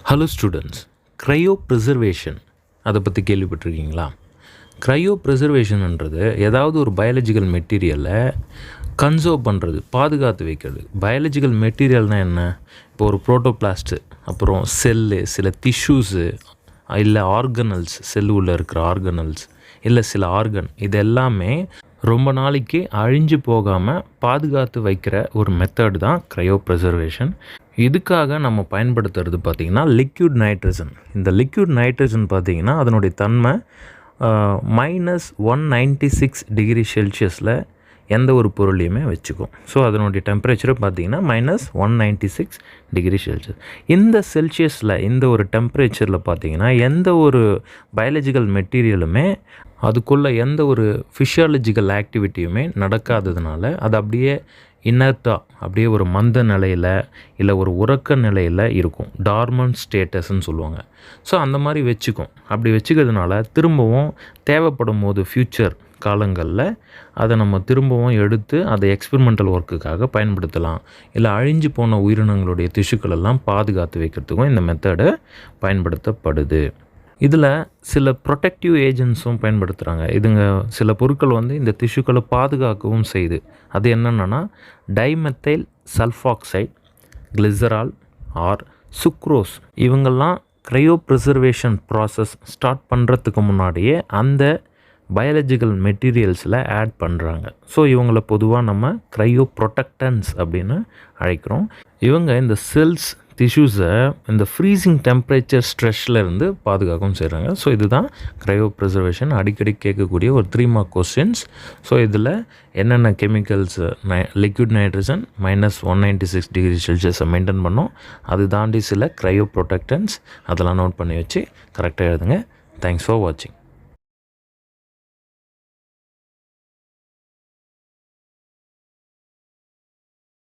Hello students, cryo preservation அதை பற்றி கேள்விப்பட்டிருக்கீங்களா? க்ரையோ ப்ரிசர்வேஷன்ன்றது ஏதாவது ஒரு பயாலஜிக்கல் மெட்டீரியலை கன்சர்வ் பண்ணுறது, பாதுகாத்து வைக்கிறது. பயாலஜிக்கல் மெட்டீரியல்னால் என்ன? இப்போ ஒரு ப்ரோட்டோபிளாஸ்ட்டு, அப்புறம் செல்லு, சில டிஷ்யூஸு, இல்லை ஆர்கனல்ஸ், செல்லு உள்ளே இருக்கிற ஆர்கனல்ஸ், இல்லை சில ஆர்கன், இது எல்லாமே ரொம்ப நாளைக்கு அழிஞ்சு போகாமல் பாதுகாத்து வைக்கிற ஒரு மெத்தட் தான் க்ரையோ ப்ரிசர்வேஷன். இதுக்காக நம்ம பயன்படுத்துறது பார்த்திங்கன்னா லிக்விட் நைட்ரஜன். இந்த லிக்விட் நைட்ரஜன் பார்த்திங்கன்னா அதனுடைய தன்மை -196 டிகிரி செல்சியஸில் எந்த ஒரு பொருளையுமே வச்சுக்கும். ஸோ அதனுடைய டெம்பரேச்சரை பார்த்திங்கன்னா -196 டிகிரி செல்சியஸ். இந்த செல்சியஸில், இந்த ஒரு டெம்பரேச்சரில் பார்த்திங்கன்னா எந்த ஒரு பயாலஜிக்கல் மெட்டீரியலுமே அதுக்குள்ளே எந்த ஒரு ஃபிசியாலஜிக்கல் ஆக்டிவிட்டியுமே நடக்காததுனால அது அப்படியே இன்னர்ட்டாக, அப்படியே ஒரு மந்த நிலையில், இல்லை ஒரு உறக்க நிலையில் இருக்கும். டார்மன்ட் ஸ்டேட்டஸ்ன்னு சொல்லுவாங்க. ஸோ அந்த மாதிரி வச்சுக்கும். அப்படி வச்சுக்கிறதுனால திரும்பவும் தேவைப்படும் போது ஃப்யூச்சர் காலங்களில் அதை நம்ம திரும்பவும் எடுத்து அதை எக்ஸ்பெரிமெண்டல் ஒர்க்குக்காக பயன்படுத்தலாம். இல்லை அழிஞ்சு போன உயிரினங்களுடைய திசுக்களெல்லாம் பாதுகாத்து வைக்கிறதுக்கும் இந்த மெத்தடை பயன்படுத்தப்படுது. இதில் சில ப்ரொடெக்டிவ் ஏஜென்ட்ஸும் பயன்படுத்துகிறாங்க. இதுங்க சில பொருட்கள் இந்த திசுக்களை பாதுகாக்கவும் செய்யுது. அது என்னென்னா dimethyl sulfoxide, glycerol or sucrose. இவங்கெல்லாம் க்ரையோ ப்ரிசர்வேஷன் ப்ராசஸ் ஸ்டார்ட் பண்ணுறதுக்கு முன்னாடியே அந்த பயாலஜிக்கல் மெட்டீரியல்ஸில் ஆட் பண்ணுறாங்க. ஸோ இவங்களை பொதுவாக நம்ம க்ரையோ ப்ரொடெக்டன்ஸ் அப்படின்னு அழைக்கிறோம். இவங்க இந்த செல்ஸ், டிஷ்யூஸை இந்த ஃப்ரீசிங் டெம்பரேச்சர் ஸ்ட்ரெஸ்ஸில் இருந்து பாதுகாக்கவும் செய்கிறாங்க. ஸோ இதுதான் க்ரையோ ப்ரிசர்வேஷன். அடிக்கடி கேட்கக்கூடிய ஒரு 3 மார்க் கொஸ்டின்ஸ். ஸோ இதில் என்னென்ன கெமிக்கல்ஸ், லிக்விட் நைட்ரஜன் -196 டிகிரி செல்சியஸை மெயின்டைன் பண்ணோம். அது தாண்டி சில க்ரையோ ப்ரொடெக்டன்ஸ், அதெல்லாம் நோட் பண்ணி வச்சு கரெக்டாக எழுதுங்க. தேங்க்ஸ் ஃபார் வாட்சிங்.